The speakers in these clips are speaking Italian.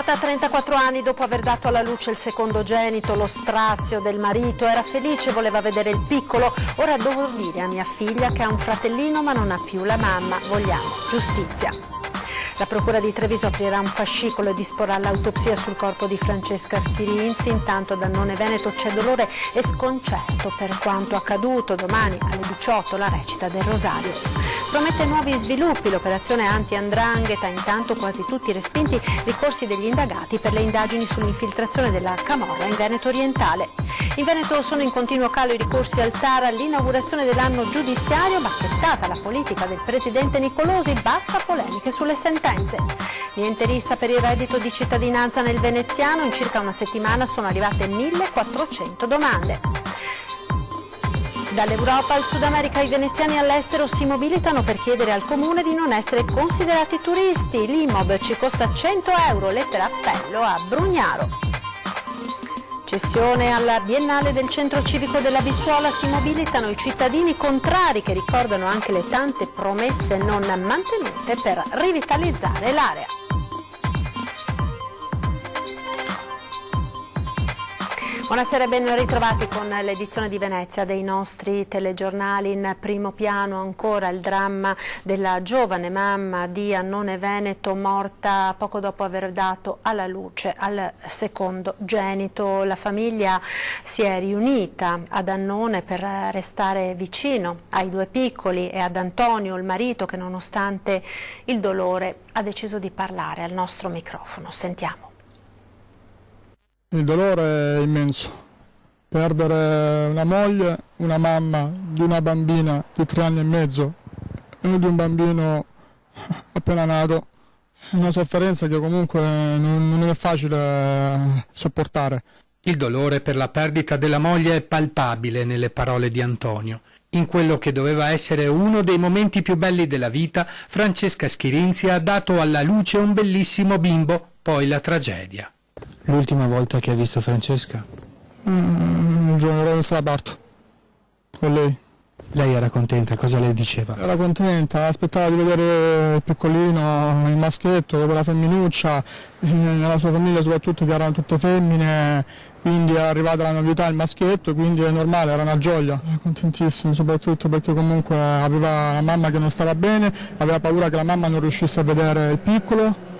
Morta a 34 anni dopo aver dato alla luce il secondogenito, lo strazio del marito. Era felice, voleva vedere il piccolo. Ora devo dire a mia figlia che ha un fratellino ma non ha più la mamma. Vogliamo giustizia. La Procura di Treviso aprirà un fascicolo e disporrà l'autopsia sul corpo di Francesca Schirinzi. Intanto ad Annone Veneto c'è dolore e sconcerto per quanto accaduto. Domani alle 18 la recita del Rosario. Promette nuovi sviluppi l'operazione anti-'ndrangheta, intanto quasi tutti respinti ricorsi degli indagati per le indagini sull'infiltrazione della camorra in Veneto orientale. In Veneto sono in continuo calo i ricorsi al TAR all'inaugurazione dell'anno giudiziario, bacchettata la politica del presidente Nicolosi, basta polemiche sulle sentenze. Niente rissa per il reddito di cittadinanza nel veneziano, in circa una settimana sono arrivate 1400 domande. Dall'Europa al Sud America i veneziani all'estero si mobilitano per chiedere al comune di non essere considerati turisti. L'Imob ci costa 100 euro, lettera appello a Brugnaro. Cessione alla Biennale del Centro Civico della Bissuola, si mobilitano i cittadini contrari che ricordano anche le tante promesse non mantenute per rivitalizzare l'area. Buonasera e ben ritrovati con l'edizione di Venezia dei nostri telegiornali. In primo piano ancora il dramma della giovane mamma di Annone Veneto, morta poco dopo aver dato alla luce al secondogenito. La famiglia si è riunita ad Annone per restare vicino ai due piccoli e ad Antonio, il marito, che nonostante il dolore ha deciso di parlare al nostro microfono. Sentiamo. Il dolore è immenso, perdere una moglie, una mamma di una bambina di 3 anni e mezzo e di un bambino appena nato, è una sofferenza che comunque non è facile sopportare. Il dolore per la perdita della moglie è palpabile nelle parole di Antonio. In quello che doveva essere uno dei momenti più belli della vita, Francesca Schirinzi ha dato alla luce un bellissimo bimbo, poi la tragedia. L'ultima volta che hai visto Francesca? Il giorno ero in Salabarto con lei. Lei era contenta, cosa le diceva? Era contenta, aspettava di vedere il piccolino, il maschietto, dopo la femminuccia, nella sua famiglia soprattutto che erano tutte femmine, quindi è arrivata la novità, il maschietto, quindi è normale, era una gioia. Era contentissimo, soprattutto perché comunque aveva la mamma che non stava bene, aveva paura che la mamma non riuscisse a vedere il piccolo.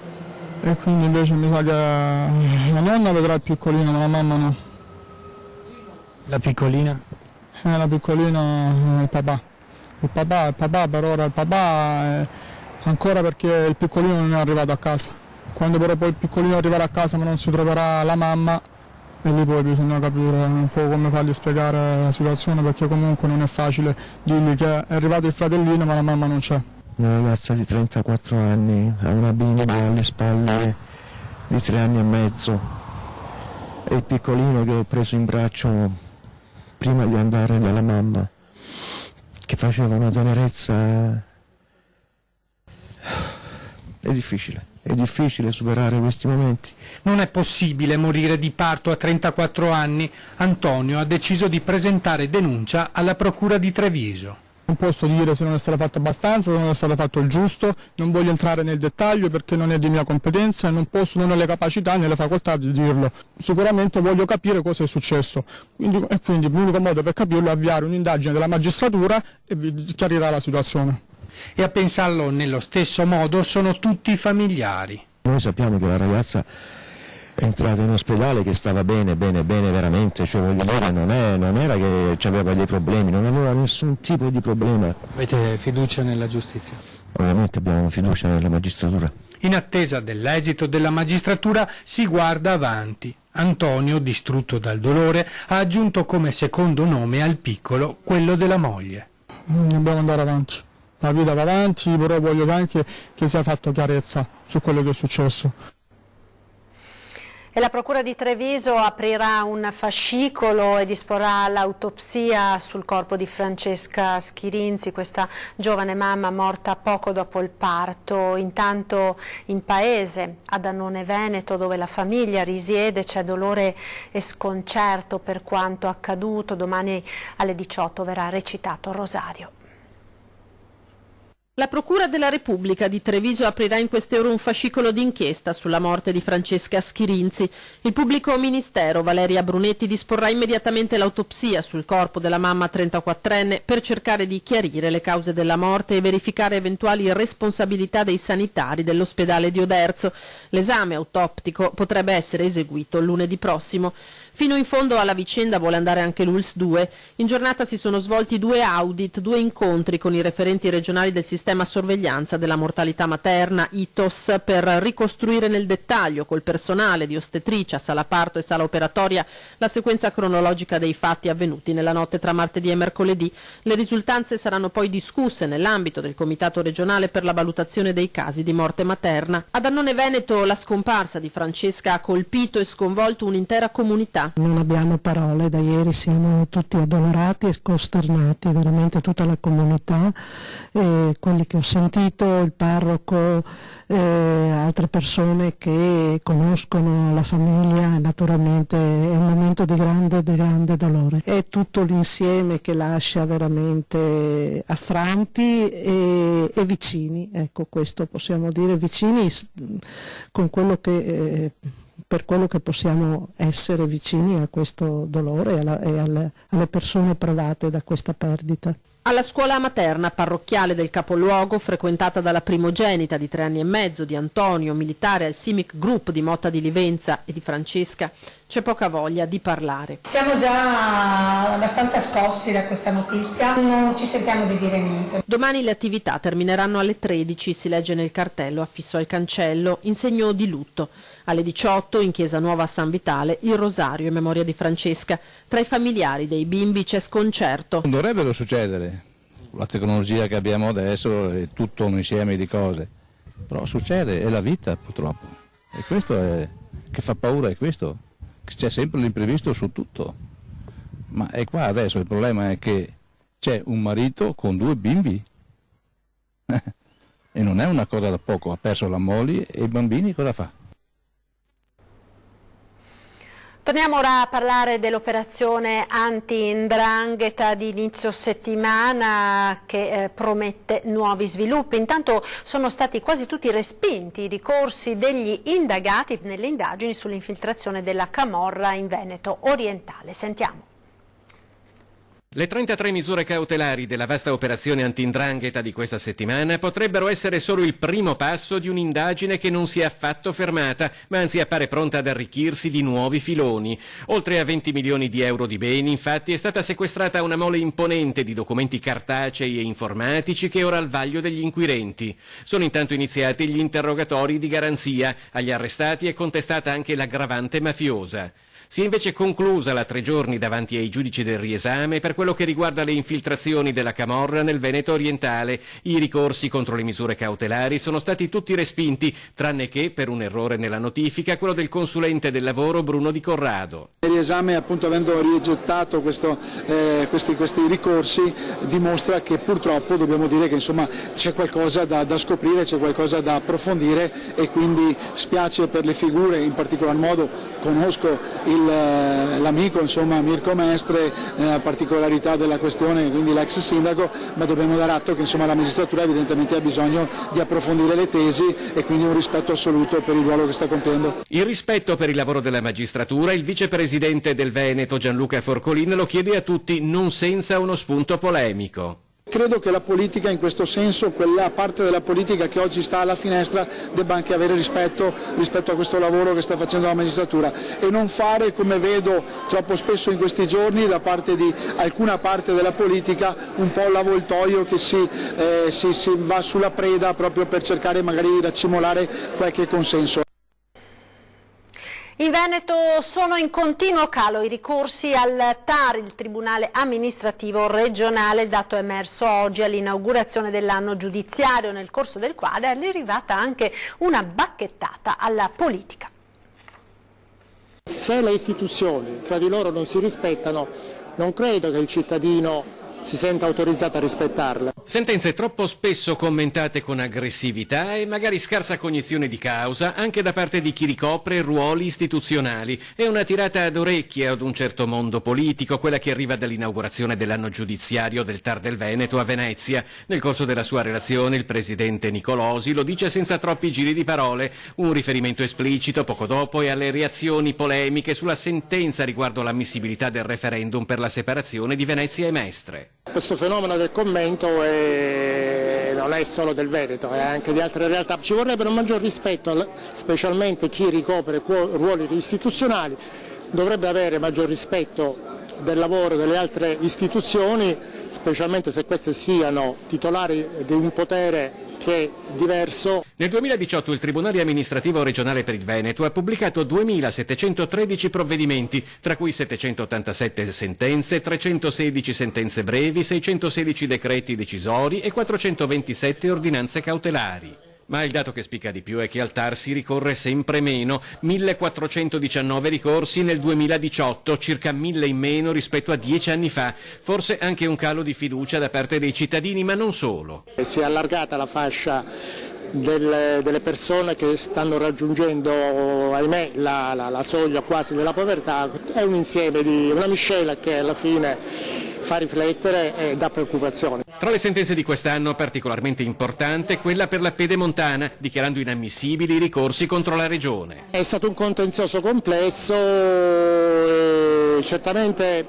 E quindi invece mi sa che la nonna vedrà il piccolino, ma la mamma no. La piccolina? La piccolina è il papà. Il papà per ora, il papà è ancora perché il piccolino non è arrivato a casa. Quando però poi il piccolino arriverà a casa ma non si troverà la mamma, e lì poi bisogna capire un po' come fargli spiegare la situazione, perché comunque non è facile dirgli che è arrivato il fratellino ma la mamma non c'è. Una ragazza di 34 anni, ha una bimba alle spalle di 3 anni e mezzo e il piccolino che ho preso in braccio prima di andare dalla mamma, che faceva una tenerezza. È difficile superare questi momenti. Non è possibile morire di parto a 34 anni. Antonio ha deciso di presentare denuncia alla Procura di Treviso. Non posso dire se non è stato fatto abbastanza, se non è stato fatto il giusto, non voglio entrare nel dettaglio perché non è di mia competenza e non ho le capacità né le facoltà di dirlo. Sicuramente voglio capire cosa è successo, quindi l'unico modo per capirlo è avviare un'indagine della magistratura e vi chiarirà la situazione. E a pensarlo nello stesso modo sono tutti i familiari. Noi sappiamo che la ragazza è entrata in ospedale, che stava bene veramente, cioè voglio dire, non era che aveva dei problemi, non aveva nessun tipo di problema. Avete fiducia nella giustizia? Ovviamente abbiamo fiducia nella magistratura. In attesa dell'esito della magistratura si guarda avanti. Antonio, distrutto dal dolore, ha aggiunto come secondo nome al piccolo quello della moglie. Dobbiamo andare avanti, la vita va avanti, però voglio anche che sia fatto chiarezza su quello che è successo. E la Procura di Treviso aprirà un fascicolo e disporrà l'autopsia sul corpo di Francesca Schirinzi, questa giovane mamma morta poco dopo il parto. Intanto in paese, ad Annone Veneto, dove la famiglia risiede, c'è dolore e sconcerto per quanto accaduto. Domani alle 18 verrà recitato il Rosario. La Procura della Repubblica di Treviso aprirà in queste ore un fascicolo d'inchiesta sulla morte di Francesca Schirinzi. Il pubblico ministero Valeria Brunetti disporrà immediatamente l'autopsia sul corpo della mamma 34enne per cercare di chiarire le cause della morte e verificare eventuali responsabilità dei sanitari dell'ospedale di Oderzo. L'esame autoptico potrebbe essere eseguito lunedì prossimo. Fino in fondo alla vicenda vuole andare anche l'ULSS 2. In giornata si sono svolti 2 audit, 2 incontri con i referenti regionali del sistema sorveglianza della mortalità materna, ITOS, per ricostruire nel dettaglio col personale di ostetricia, sala parto e sala operatoria la sequenza cronologica dei fatti avvenuti nella notte tra martedì e mercoledì. Le risultanze saranno poi discusse nell'ambito del Comitato regionale per la valutazione dei casi di morte materna. Ad Annone Veneto la scomparsa di Francesca ha colpito e sconvolto un'intera comunità. Non abbiamo parole, da ieri siamo tutti addolorati e costernati, veramente tutta la comunità, quelli che ho sentito, il parroco, altre persone che conoscono la famiglia, naturalmente è un momento di grande dolore. È tutto l'insieme che lascia veramente affranti e vicini, ecco, questo possiamo dire, vicini con quello che... per quello che possiamo essere vicini a questo dolore e alle persone provate da questa perdita. Alla scuola materna parrocchiale del capoluogo, frequentata dalla primogenita di 3 anni e mezzo di Antonio, militare al CIMIC Group di Motta di Livenza, e di Francesca, c'è poca voglia di parlare. Siamo già abbastanza scossi da questa notizia, non ci sentiamo di dire niente. Domani le attività termineranno alle 13, si legge nel cartello affisso al cancello, in segno di lutto. Alle 18, in chiesa Nuova a San Vitale, il rosario in memoria di Francesca. Tra i familiari dei bimbi c'è sconcerto. Non dovrebbero succedere, la tecnologia che abbiamo adesso è tutto un insieme di cose, però succede, è la vita purtroppo, e questo è che fa paura, è questo, che c'è sempre l'imprevisto su tutto, ma è qua adesso il problema è che c'è un marito con 2 bimbi e non è una cosa da poco, ha perso la moglie e i bambini cosa fa? Torniamo ora a parlare dell'operazione anti-'ndrangheta di inizio settimana che promette nuovi sviluppi. Intanto sono stati quasi tutti respinti i ricorsi degli indagati nelle indagini sull'infiltrazione della camorra in Veneto orientale. Sentiamo. Le 33 misure cautelari della vasta operazione anti-'ndrangheta di questa settimana potrebbero essere solo il primo passo di un'indagine che non si è affatto fermata, ma anzi appare pronta ad arricchirsi di nuovi filoni. Oltre a 20 milioni di euro di beni, infatti, è stata sequestrata una mole imponente di documenti cartacei e informatici che è ora al vaglio degli inquirenti. Sono intanto iniziati gli interrogatori di garanzia. Agli arrestati è contestata anche l'aggravante mafiosa. Si è invece conclusa la 3 giorni davanti ai giudici del riesame per quello che riguarda le infiltrazioni della camorra nel Veneto orientale. I ricorsi contro le misure cautelari sono stati tutti respinti, tranne che, per un errore nella notifica, quello del consulente del lavoro Bruno Di Corrado. Il riesame, appunto, avendo rigettato questi ricorsi, dimostra che purtroppo dobbiamo dire che insomma c'è qualcosa da scoprire, c'è qualcosa da approfondire, e quindi spiace per le figure, in particolar modo conosco l'amico Mirko Mestre, nella particolarità della questione, quindi l'ex sindaco, ma dobbiamo dare atto che insomma la magistratura evidentemente ha bisogno di approfondire le tesi, e quindi un rispetto assoluto per il ruolo che sta compiendo. Il rispetto per il lavoro della magistratura, il vicepresidente del Veneto Gianluca Forcolin lo chiede a tutti, non senza uno spunto polemico. Credo che la politica, in questo senso, quella parte della politica che oggi sta alla finestra, debba anche avere rispetto a questo lavoro che sta facendo la magistratura, e non fare, come vedo troppo spesso in questi giorni da parte di alcuna parte della politica, un po' l'avvoltoio che si va sulla preda proprio per cercare magari di raccimolare qualche consenso. In Veneto sono in continuo calo i ricorsi al TAR, il Tribunale Amministrativo Regionale. Il dato è emerso oggi all'inaugurazione dell'anno giudiziario, nel corso del quale è arrivata anche una bacchettata alla politica. Se le istituzioni tra di loro non si rispettano, non credo che il cittadino si senta autorizzata a rispettarle. Sentenze troppo spesso commentate con aggressività e magari scarsa cognizione di causa anche da parte di chi ricopre ruoli istituzionali. È una tirata ad orecchie ad un certo mondo politico, quella che arriva dall'inaugurazione dell'anno giudiziario del TAR del Veneto a Venezia. Nel corso della sua relazione il presidente Nicolosi lo dice senza troppi giri di parole, un riferimento esplicito poco dopo è alle reazioni polemiche sulla sentenza riguardo l'ammissibilità del referendum per la separazione di Venezia e Mestre. Questo fenomeno del commento non è solo del Veneto, è anche di altre realtà. Ci vorrebbe un maggior rispetto, specialmente chi ricopre ruoli istituzionali, dovrebbe avere maggior rispetto del lavoro delle altre istituzioni, specialmente se queste siano titolari di un potere che è diverso. Nel 2018 il Tribunale amministrativo regionale per il Veneto ha pubblicato 2.713 provvedimenti, tra cui 787 sentenze, 316 sentenze brevi, 616 decreti decisori e 427 ordinanze cautelari. Ma il dato che spicca di più è che al TAR si ricorre sempre meno, 1.419 ricorsi nel 2018, circa 1.000 in meno rispetto a 10 anni fa, forse anche un calo di fiducia da parte dei cittadini, ma non solo. Si è allargata la fascia delle persone che stanno raggiungendo, ahimè, la soglia quasi della povertà. È un insieme una miscela che alla fine fa riflettere e dà preoccupazione. Tra le sentenze di quest'anno particolarmente importante quella per la Pedemontana, dichiarando inammissibili i ricorsi contro la Regione. È stato un contenzioso complesso e certamente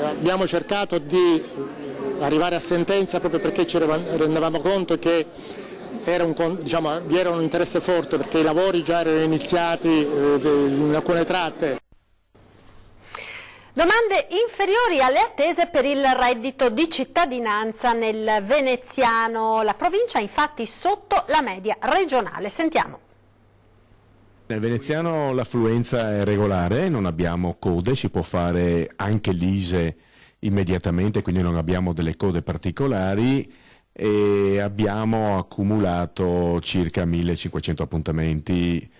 abbiamo cercato di arrivare a sentenza proprio perché ci rendevamo conto che vi era un interesse forte, perché i lavori già erano iniziati in alcune tratte. Domande inferiori alle attese per il reddito di cittadinanza nel veneziano. La provincia è infatti sotto la media regionale. Sentiamo. Nel veneziano l'affluenza è regolare, non abbiamo code, si può fare anche l'ISE immediatamente, quindi non abbiamo delle code particolari e abbiamo accumulato circa 1500 appuntamenti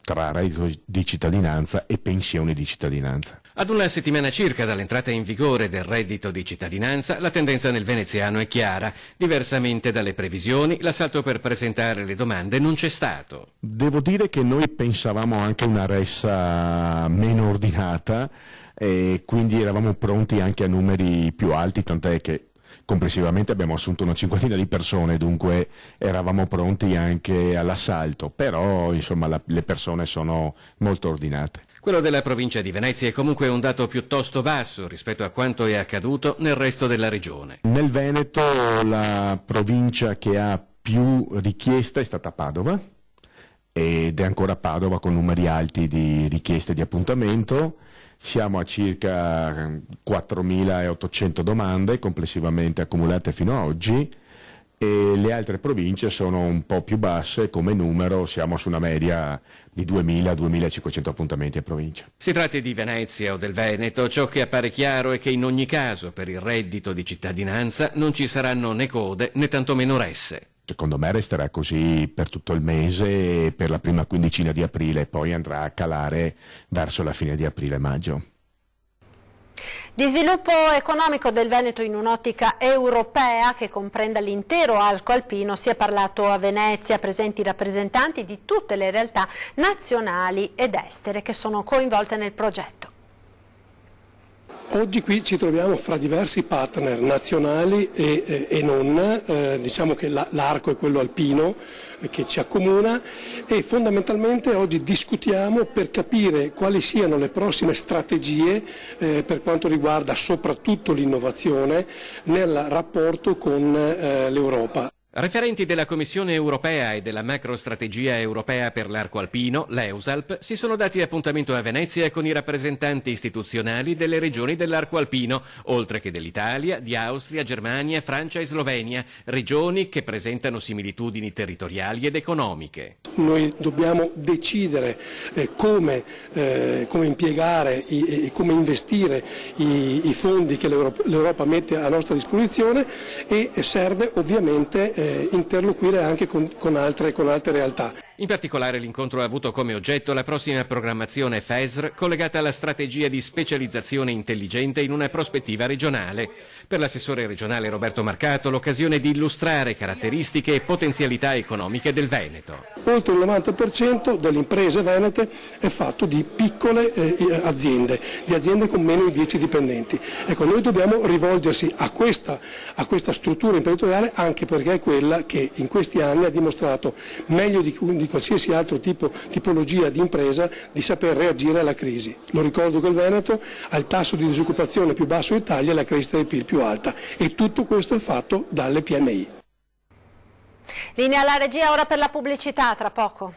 tra reddito di cittadinanza e pensioni di cittadinanza. Ad una settimana circa dall'entrata in vigore del reddito di cittadinanza, la tendenza nel veneziano è chiara. Diversamente dalle previsioni, l'assalto per presentare le domande non c'è stato. Devo dire che noi pensavamo anche a una ressa meno ordinata e quindi eravamo pronti anche a numeri più alti, tant'è che complessivamente abbiamo assunto una cinquantina di persone, dunque eravamo pronti anche all'assalto, però insomma le persone sono molto ordinate. Quello della provincia di Venezia è comunque un dato piuttosto basso rispetto a quanto è accaduto nel resto della regione. Nel Veneto la provincia che ha più richieste è stata Padova ed è ancora Padova con numeri alti di richieste di appuntamento. Siamo a circa 4.800 domande complessivamente accumulate fino ad oggi e le altre province sono un po' più basse come numero, siamo su una media di 2.000-2.500 appuntamenti a provincia. Si tratti di Venezia o del Veneto, ciò che appare chiaro è che in ogni caso per il reddito di cittadinanza non ci saranno né code né tantomeno resse. Secondo me resterà così per tutto il mese e per la prima quindicina di aprile, poi andrà a calare verso la fine di aprile-maggio. Di sviluppo economico del Veneto in un'ottica europea che comprenda l'intero arco alpino si è parlato a Venezia, presenti rappresentanti di tutte le realtà nazionali ed estere che sono coinvolte nel progetto. Oggi qui ci troviamo fra diversi partner nazionali e non, diciamo che l'arco è quello alpino che ci accomuna e fondamentalmente oggi discutiamo per capire quali siano le prossime strategie per quanto riguarda soprattutto l'innovazione nel rapporto con l'Europa. Referenti della Commissione europea e della macrostrategia europea per l'arco alpino, l'EUSALP, si sono dati appuntamento a Venezia con i rappresentanti istituzionali delle regioni dell'arco alpino, oltre che dell'Italia, di Austria, Germania, Francia e Slovenia, regioni che presentano similitudini territoriali ed economiche. Noi dobbiamo decidere come impiegare e come investire i fondi che l'Europa mette a nostra disposizione e serve ovviamente interloquire anche con altre realtà. In particolare l'incontro ha avuto come oggetto la prossima programmazione FESR collegata alla strategia di specializzazione intelligente in una prospettiva regionale. Per l'assessore regionale Roberto Marcato l'occasione di illustrare caratteristiche e potenzialità economiche del Veneto. Oltre il 90% delle imprese venete è fatto di piccole aziende, di aziende con meno di 10 dipendenti. Ecco, noi dobbiamo rivolgersi a questa struttura imprenditoriale anche perché è quella che in questi anni ha dimostrato meglio di qualsiasi altro tipologia di impresa di saper reagire alla crisi. Lo ricordo che il Veneto ha il tasso di disoccupazione più basso d'Italia e la crescita del PIL più alta e tutto questo è fatto dalle PMI. Linea alla regia ora per la pubblicità, tra poco.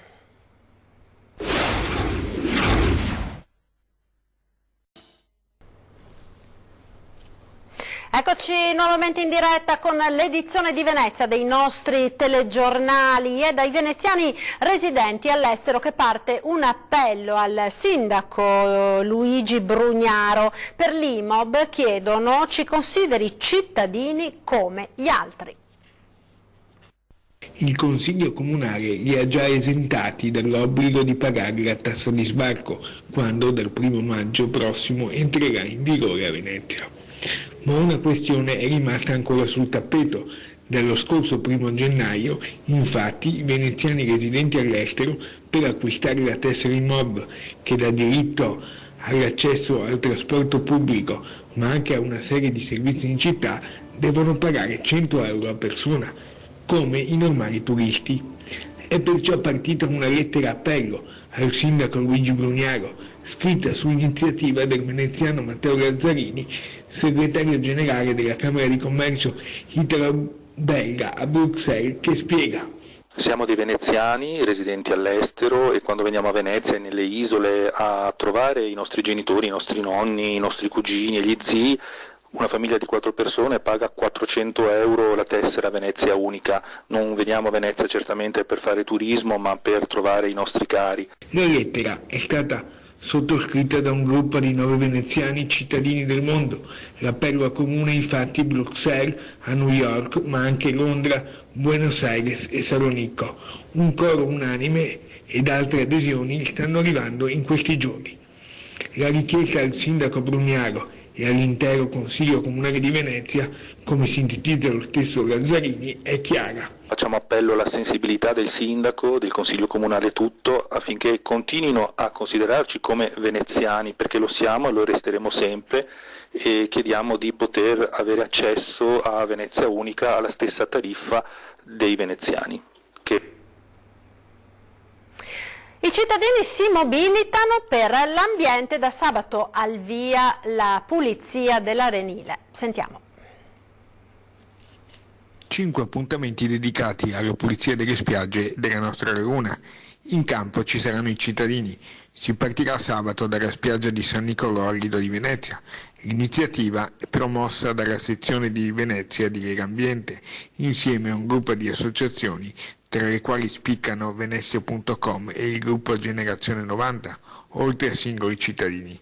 Eccoci nuovamente in diretta con l'edizione di Venezia dei nostri telegiornali. È dai veneziani residenti all'estero che parte un appello al sindaco Luigi Brugnaro. Per l'Imob chiedono ci consideri cittadini come gli altri. Il Consiglio Comunale li ha già esentati dall'obbligo di pagare la tassa di sbarco quando dal 1° maggio prossimo entrerà in vigore a Venezia. Ma una questione è rimasta ancora sul tappeto. Dallo scorso 1° gennaio, infatti, i veneziani residenti all'estero per acquistare la tessera Imob, che dà diritto all'accesso al trasporto pubblico, ma anche a una serie di servizi in città, devono pagare 100 euro a persona, come i normali turisti. È perciò partita una lettera appello al sindaco Luigi Brugnaro, scritta su iniziativa del veneziano Matteo Lazzarini, segretario generale della Camera di Commercio italo-belga a Bruxelles, che spiega. Siamo dei veneziani residenti all'estero e quando veniamo a Venezia e nelle isole a trovare i nostri genitori, i nostri nonni, i nostri cugini e gli zii, una famiglia di 4 persone paga 400 euro la tessera Venezia unica. Non veniamo a Venezia certamente per fare turismo, ma per trovare i nostri cari. La lettera è stata sottoscritta da un gruppo di 9 veneziani cittadini del mondo. L'appello accomuna infatti Bruxelles, a New York, ma anche Londra, Buenos Aires e Salonicco. Un coro unanime ed altre adesioni stanno arrivando in questi giorni. La richiesta al sindaco Brugnaro e all'intero Consiglio Comunale di Venezia, come sintetizza lo stesso Lazzarini, è chiara. Facciamo appello alla sensibilità del sindaco, del Consiglio Comunale tutto, affinché continuino a considerarci come veneziani, perché lo siamo e lo resteremo sempre, e chiediamo di poter avere accesso a Venezia Unica alla stessa tariffa dei veneziani. I cittadini si mobilitano per l'ambiente. Da sabato al via la pulizia dell'Arenile. Sentiamo. 5 appuntamenti dedicati alla pulizia delle spiagge della nostra laguna. In campo ci saranno i cittadini. Si partirà sabato dalla spiaggia di San Nicolò al Lido di Venezia. L'iniziativa è promossa dalla sezione di Venezia di Legambiente, insieme a un gruppo di associazioni, tra le quali spiccano Venezia.com e il gruppo Generazione 90, oltre a singoli cittadini.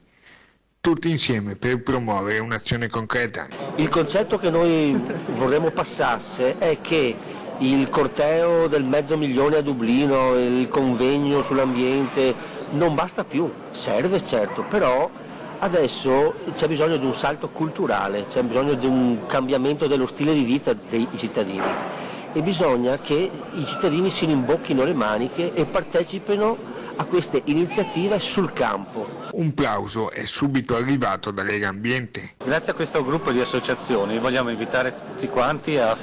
Tutti insieme per promuovere un'azione concreta. Il concetto che noi vorremmo passasse è che il corteo del 500.000 a Dublino, il convegno sull'ambiente, non basta più, serve certo, però adesso c'è bisogno di un salto culturale, c'è bisogno di un cambiamento dello stile di vita dei cittadini e bisogna che i cittadini si rimbocchino le maniche e partecipino a queste iniziative sul campo. Un plauso è subito arrivato da Legambiente. Grazie a questo gruppo di associazioni vogliamo invitare tutti quanti a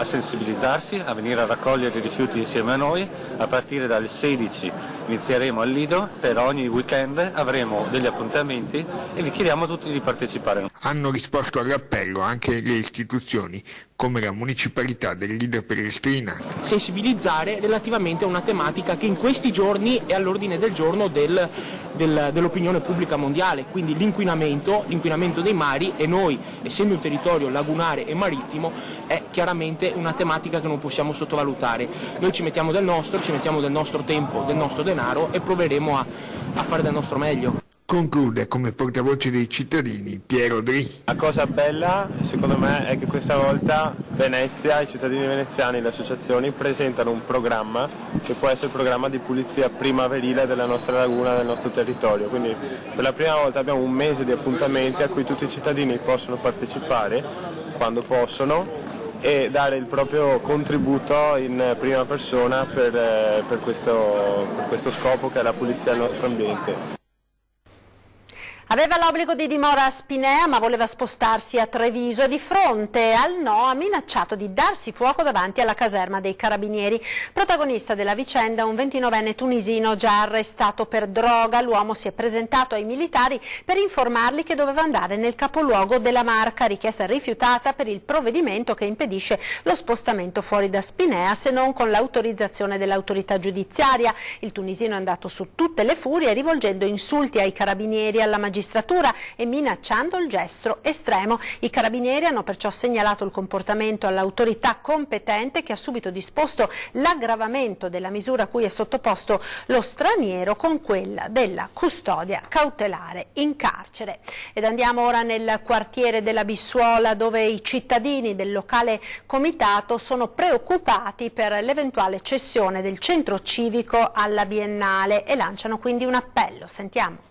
sensibilizzarsi, a venire a raccogliere i rifiuti insieme a noi. A partire dal 16 inizieremo al Lido, per ogni weekend avremo degli appuntamenti e vi chiediamo a tutti di partecipare. Hanno risposto all'appello anche le istituzioni, come la municipalità del Lido Pelestrina. Sensibilizzare relativamente a una tematica che in questi giorni è all'ordine del giorno dell'opinione pubblica mondiale, quindi l'inquinamento dei mari, e noi, essendo un territorio lagunare e marittimo, è chiaramente una tematica che non possiamo sottovalutare. Noi ci mettiamo del nostro tempo, del nostro denaro e proveremo a fare del nostro meglio. Conclude come portavoce dei cittadini Piero Dri. La cosa bella secondo me è che questa volta Venezia, i cittadini veneziani e le associazioni presentano un programma che può essere il programma di pulizia primaverile della nostra laguna, del nostro territorio, quindi per la prima volta abbiamo un mese di appuntamenti a cui tutti i cittadini possono partecipare quando possono e dare il proprio contributo in prima persona per questo scopo che è la pulizia del nostro ambiente. Aveva l'obbligo di dimora a Spinea ma voleva spostarsi a Treviso e di fronte al no ha minacciato di darsi fuoco davanti alla caserma dei Carabinieri. Protagonista della vicenda un 29enne tunisino già arrestato per droga. L'uomo si è presentato ai militari per informarli che doveva andare nel capoluogo della Marca, richiesta rifiutata per il provvedimento che impedisce lo spostamento fuori da Spinea se non con l'autorizzazione dell'autorità giudiziaria. Il tunisino è andato su tutte le furie rivolgendo insulti ai Carabinieri e alla magistratura e minacciando il gesto estremo. I Carabinieri hanno perciò segnalato il comportamento all'autorità competente che ha subito disposto l'aggravamento della misura a cui è sottoposto lo straniero con quella della custodia cautelare in carcere. Ed andiamo ora nel quartiere della Bissuola dove i cittadini del locale comitato sono preoccupati per l'eventuale cessione del centro civico alla Biennale e lanciano quindi un appello. Sentiamo.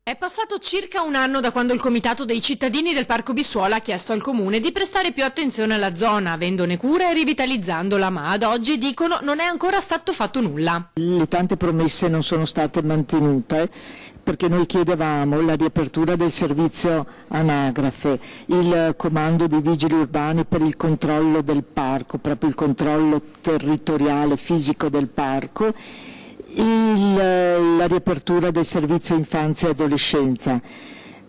È passato circa un anno da quando il comitato dei cittadini del Parco Bissuola ha chiesto al comune di prestare più attenzione alla zona, avendone cura e rivitalizzandola, ma ad oggi dicono non è ancora stato fatto nulla. Le tante promesse non sono state mantenute perché noi chiedevamo la riapertura del servizio anagrafe, il comando dei vigili urbani per il controllo del parco, proprio il controllo territoriale fisico del parco, la riapertura del servizio infanzia e adolescenza,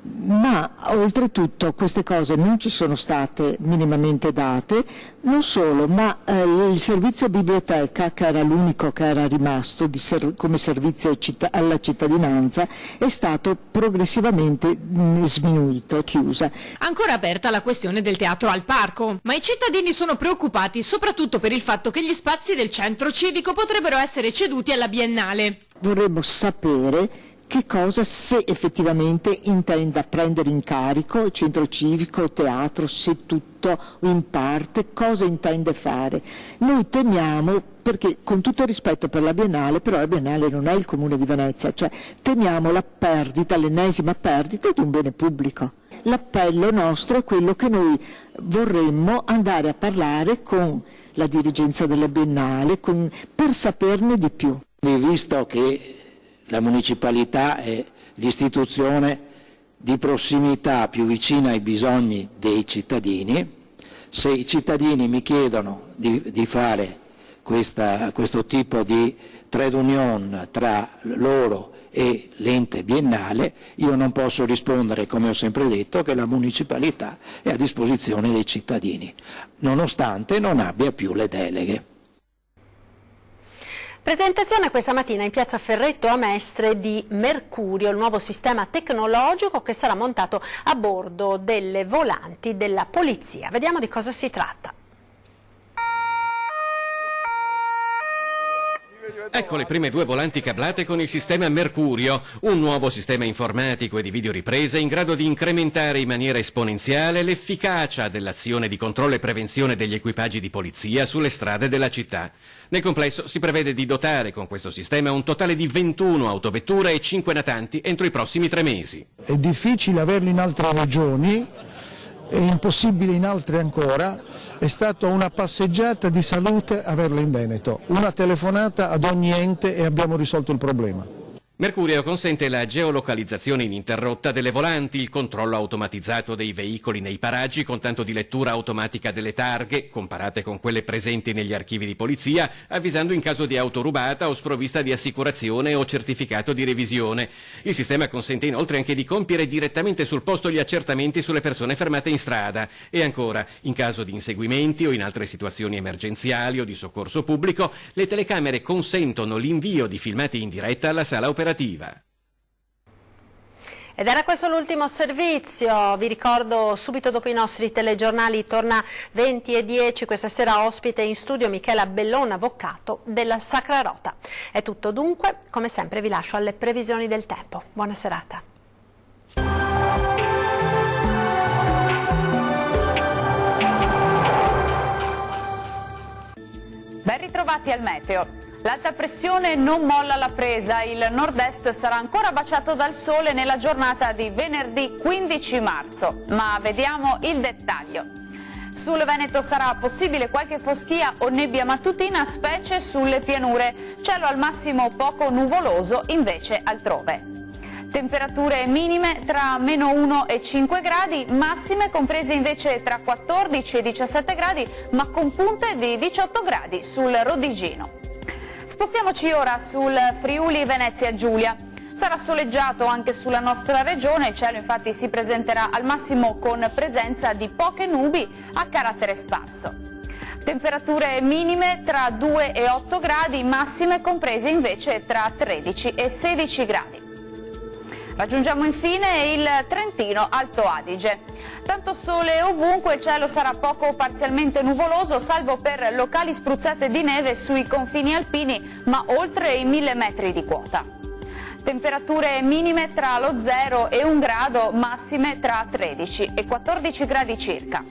ma oltretutto queste cose non ci sono state minimamente date, non solo, ma il servizio biblioteca, che era l'unico che era rimasto come servizio alla cittadinanza, è stato progressivamente sminuito, chiusa. Ancora aperta la questione del teatro al parco, ma i cittadini sono preoccupati soprattutto per il fatto che gli spazi del centro civico potrebbero essere ceduti alla Biennale. Vorremmo sapere che cosa, se effettivamente intenda prendere in carico il centro civico, teatro, se tutto o in parte, cosa intende fare. Noi temiamo, perché con tutto il rispetto per la Biennale, però la Biennale non è il Comune di Venezia, cioè temiamo la perdita, l'ennesima perdita di un bene pubblico. L'appello nostro è quello che noi vorremmo andare a parlare con la dirigenza della Biennale per saperne di più. Visto che la municipalità è l'istituzione di prossimità più vicina ai bisogni dei cittadini, se i cittadini mi chiedono di fare questo tipo di trade union tra loro e l'ente biennale, io non posso rispondere, come ho sempre detto, che la municipalità è a disposizione dei cittadini, nonostante non abbia più le deleghe. Presentazione questa mattina in piazza Ferretto a Mestre di Mercurio, il nuovo sistema tecnologico che sarà montato a bordo delle volanti della polizia. Vediamo di cosa si tratta. Ecco le prime due volanti cablate con il sistema Mercurio, un nuovo sistema informatico e di videoripresa in grado di incrementare in maniera esponenziale l'efficacia dell'azione di controllo e prevenzione degli equipaggi di polizia sulle strade della città. Nel complesso si prevede di dotare con questo sistema un totale di 21 autovetture e 5 natanti entro i prossimi 3 mesi. È difficile averlo in altre regioni, è impossibile in altre ancora, è stata una passeggiata di salute averlo in Veneto, una telefonata ad ogni ente e abbiamo risolto il problema. Mercurio consente la geolocalizzazione ininterrotta delle volanti, il controllo automatizzato dei veicoli nei paraggi con tanto di lettura automatica delle targhe, comparate con quelle presenti negli archivi di polizia, avvisando in caso di auto rubata o sprovvista di assicurazione o certificato di revisione. Il sistema consente inoltre anche di compiere direttamente sul posto gli accertamenti sulle persone fermate in strada. E ancora, in caso di inseguimenti o in altre situazioni emergenziali o di soccorso pubblico, le telecamere consentono l'invio di filmati in diretta alla sala operativa. Ed era questo l'ultimo servizio, vi ricordo subito dopo i nostri telegiornali torna 20:10, questa sera ospite in studio Michela Bellona, avvocato della Sacra Rota. È tutto dunque, come sempre vi lascio alle previsioni del tempo. Buona serata. Ben ritrovati al meteo. L'alta pressione non molla la presa, il nord-est sarà ancora baciato dal sole nella giornata di venerdì 15 marzo, ma vediamo il dettaglio. Sul Veneto sarà possibile qualche foschia o nebbia mattutina, specie sulle pianure, cielo al massimo poco nuvoloso invece altrove. Temperature minime tra -1 e 5 gradi, massime comprese invece tra 14 e 17 gradi, ma con punte di 18 gradi sul Rodigino. Spostiamoci ora sul Friuli Venezia Giulia. Sarà soleggiato anche sulla nostra regione, il cielo infatti si presenterà al massimo con presenza di poche nubi a carattere sparso. Temperature minime tra 2 e 8 gradi, massime comprese invece tra 13 e 16 gradi. Raggiungiamo infine il Trentino Alto Adige. Tanto sole ovunque, il cielo sarà poco o parzialmente nuvoloso, salvo per locali spruzzate di neve sui confini alpini, ma oltre i 1000 metri di quota. Temperature minime tra lo 0 e 1 grado, massime tra 13 e 14 gradi circa.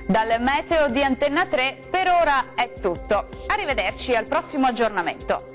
Dal meteo di Antenna 3 per ora è tutto. Arrivederci al prossimo aggiornamento.